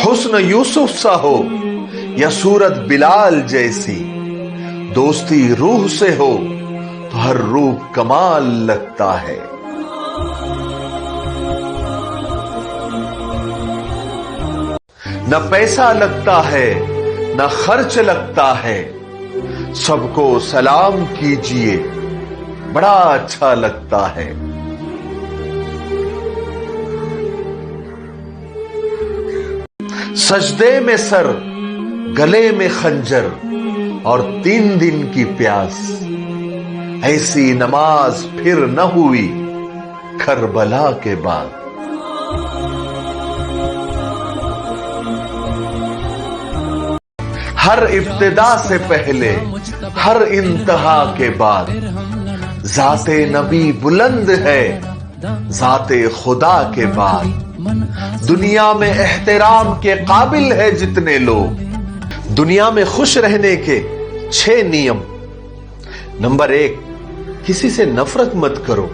हुस्न यूसुफ सा हो या सूरत बिलाल जैसी, दोस्ती रूह से हो तो हर रूप कमाल लगता है। न पैसा लगता है न खर्च लगता है, सबको सलाम कीजिए बड़ा अच्छा लगता है। सजदे में सर गले में खंजर और 3 दिन की प्यास, ऐसी नमाज फिर न हुई करबला के बाद। हर इब्तिदा से पहले हर इंतहा के बाद, जाते नबी बुलंद है जाते खुदा के बाद। दुनिया में एहतराम के काबिल है जितने लोग। दुनिया में खुश रहने के 6 नियम। नंबर 1, किसी से नफरत मत करो।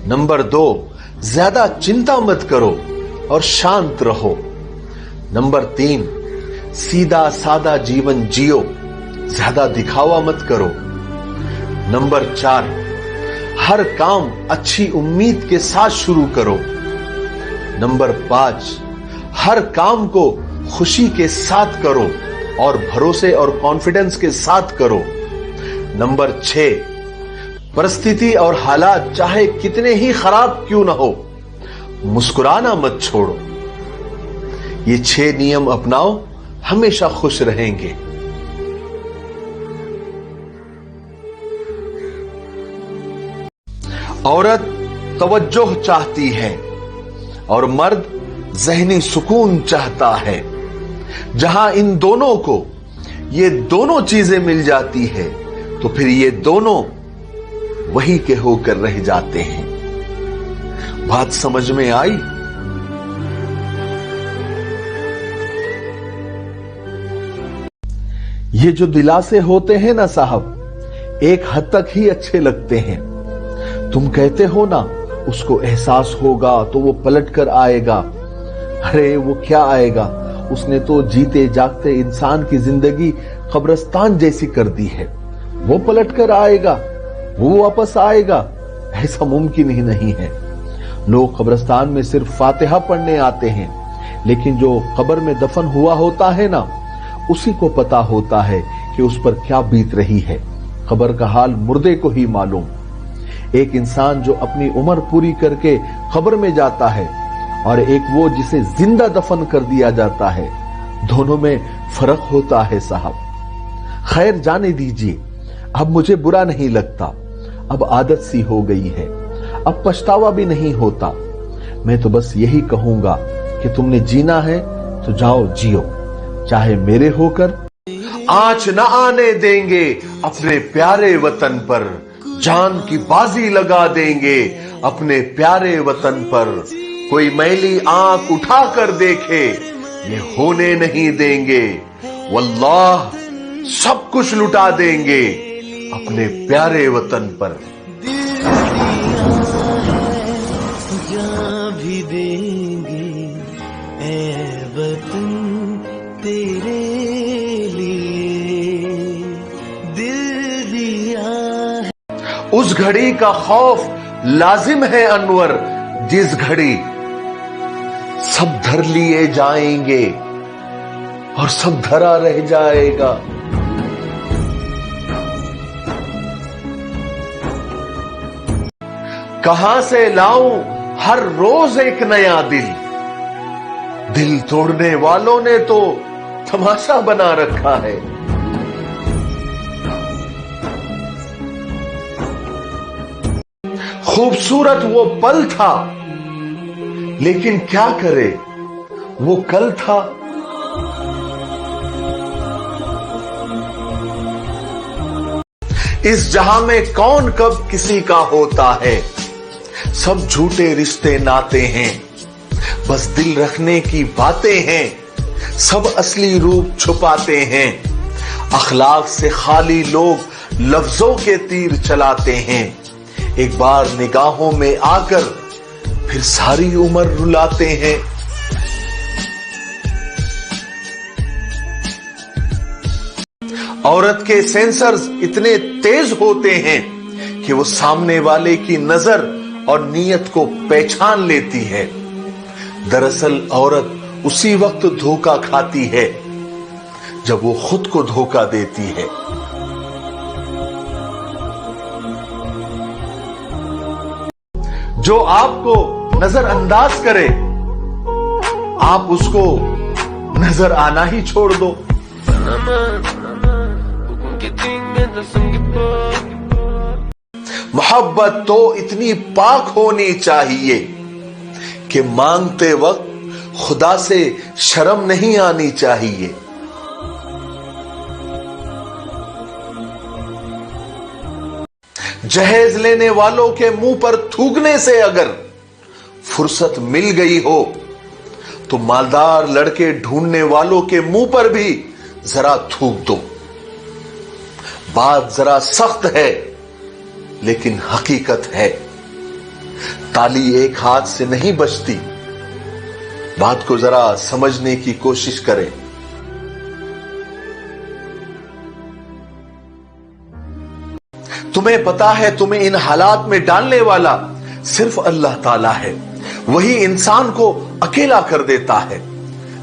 नंबर 2, ज्यादा चिंता मत करो और शांत रहो। नंबर 3, सीधा सादा जीवन जियो, ज्यादा दिखावा मत करो। नंबर 4, हर काम अच्छी उम्मीद के साथ शुरू करो। नंबर 5, हर काम को खुशी के साथ करो और भरोसे और कॉन्फिडेंस के साथ करो। नंबर 6, परिस्थिति और हालात चाहे कितने ही खराब क्यों ना हो, मुस्कुराना मत छोड़ो। ये 6 नियम अपनाओ, हमेशा खुश रहेंगे। औरत तवज्जो चाहती है और मर्द ज़हनी सुकून चाहता है। जहां इन दोनों को ये दोनों चीजें मिल जाती है तो फिर ये दोनों वही के होकर रह जाते हैं। बात समझ में आई? ये जो दिलासे होते हैं ना साहब, एक हद तक ही अच्छे लगते हैं। तुम कहते हो ना उसको एहसास होगा तो वो पलट कर आएगा। अरे वो क्या आएगा, उसने तो जीते जागते इंसान की जिंदगी कब्रिस्तान जैसी कर दी है। वो पलट कर आएगा, वो वापस आएगा, ऐसा मुमकिन ही नहीं है। लोग कब्रिस्तान में सिर्फ फातिहा पढ़ने आते हैं, लेकिन जो कब्र में दफन हुआ होता है ना, उसी को पता होता है कि उस पर क्या बीत रही है। कब्र का हाल मुर्दे को ही मालूम। एक इंसान जो अपनी उम्र पूरी करके कब्र में जाता है और एक वो जिसे जिंदा दफन कर दिया जाता है, दोनों में फर्क होता है साहब। खैर जाने दीजिए, अब मुझे बुरा नहीं लगता। अब आदत सी हो गई है, अब पछतावा भी नहीं होता। मैं तो बस यही कहूंगा कि तुमने जीना है तो जाओ जियो, चाहे मेरे होकर। आंच न आने देंगे अपने प्यारे वतन पर, जान की बाजी लगा देंगे अपने प्यारे वतन पर। कोई मैली आंख उठा कर देखे ये होने नहीं देंगे। वल्लाह सब कुछ लुटा देंगे अपने प्यारे वतन पर। भी देंगे ऐ वतन तेरे लिए दिल दिया है। उस घड़ी का खौफ लाजिम है अनवर, जिस घड़ी सब धर लिए जाएंगे और सब धरा रह जाएगा। कहां से लाऊं हर रोज एक नया दिल, दिल तोड़ने वालों ने तो तमाशा बना रखा है। खूबसूरत वो पल था, लेकिन क्या करे वो कल था। इस जहां में कौन कब किसी का होता है, सब झूठे रिश्ते नाते हैं, बस दिल रखने की बातें हैं, सब असली रूप छुपाते हैं। अखलाक से खाली लोग लफ्जों के तीर चलाते हैं, एक बार निगाहों में आकर फिर सारी उम्र रुलाते हैं। औरत के सेंसर्स इतने तेज होते हैं कि वो सामने वाले की नजर और नीयत को पहचान लेती है। दरअसल औरत उसी वक्त धोखा खाती है जब वो खुद को धोखा देती है। जो आपको नजरअंदाज करे, आप उसको नजर आना ही छोड़ दो। मोहब्बत तो इतनी पाक होनी चाहिए कि मांगते वक्त खुदा से शर्म नहीं आनी चाहिए। जहेज लेने वालों के मुंह पर थूकने से अगर फुर्सत मिल गई हो तो मालदार लड़के ढूंढने वालों के मुंह पर भी जरा थूक दो। बात जरा सख्त है लेकिन हकीकत है। ताली एक हाथ से नहीं बजती। बात को जरा समझने की कोशिश करें। तुम्हें पता है तुम्हें इन हालात में डालने वाला सिर्फ अल्लाह ताला है। वही इंसान को अकेला कर देता है।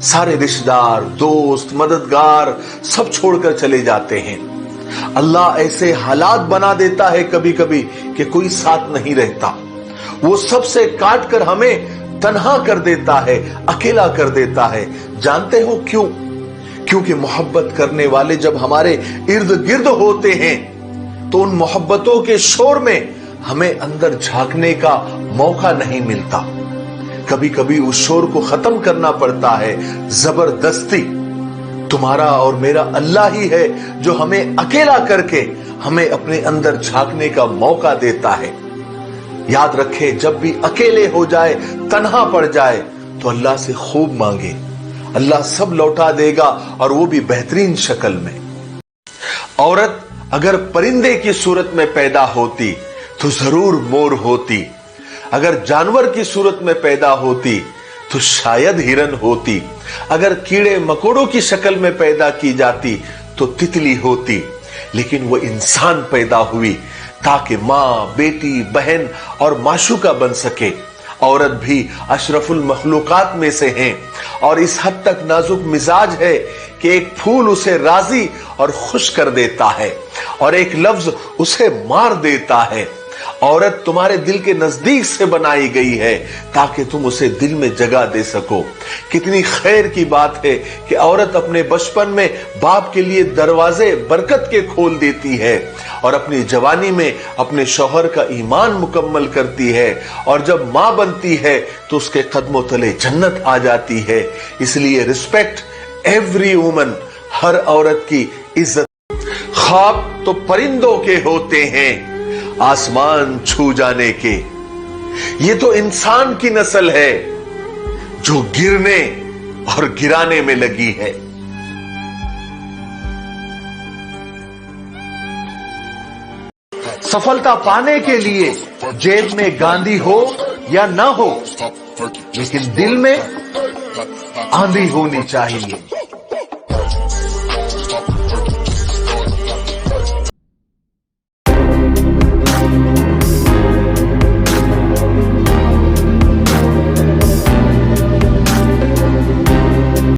सारे रिश्तेदार, दोस्त, मददगार सब छोड़कर चले जाते हैं। अल्लाह ऐसे हालात बना देता है कभी कभी कि कोई साथ नहीं रहता। वो सबसे काट कर हमें तन्हा कर देता है, अकेला कर देता है। जानते हो क्यों? क्योंकि मोहब्बत करने वाले जब हमारे इर्द गिर्द होते हैं तो उन मोहब्बतों के शोर में हमें अंदर झांकने का मौका नहीं मिलता। कभी कभी उस शोर को खत्म करना पड़ता है जबरदस्ती। तुम्हारा और मेरा अल्लाह ही है जो हमें अकेला करके हमें अपने अंदर झांकने का मौका देता है। याद रखे, जब भी अकेले हो जाए, तन्हा पड़ जाए तो अल्लाह से खूब मांगे। अल्लाह सब लौटा देगा और वो भी बेहतरीन शक्ल में। औरत अगर परिंदे की सूरत में पैदा होती तो जरूर मोर होती। अगर जानवर की सूरत में पैदा होती तो शायद हिरन होती। अगर कीड़े मकोड़ों की शक्ल में पैदा की जाती तो तितली होती। लेकिन वो इंसान पैदा हुई ताकि मां, बेटी, बहन और माशूका बन सके। औरत भी अशरफुल मखलूकात में से हैं और इस हद तक नाजुक मिजाज है कि एक फूल उसे राजी और खुश कर देता है और एक लफ्ज उसे मार देता है। औरत तुम्हारे दिल के नजदीक से बनाई गई है ताकि तुम उसे दिल में जगह दे सको। कितनी खैर की बात है कि औरत अपने बचपन में बाप के लिए दरवाजे बरकत के खोल देती है और अपनी जवानी में अपने शौहर का ईमान मुकम्मल करती है और जब मां बनती है तो उसके कदमों तले जन्नत आ जाती है। इसलिए रिस्पेक्ट एवरी वुमन, हर औरत की इज्जत। ख्वाब तो परिंदों के होते हैं, आसमान छू जाने के। ये तो इंसान की नस्ल है जो गिरने और गिराने में लगी है। सफलता पाने के लिए जेब में गांधी हो या ना हो, लेकिन दिल में आंधी होनी चाहिए।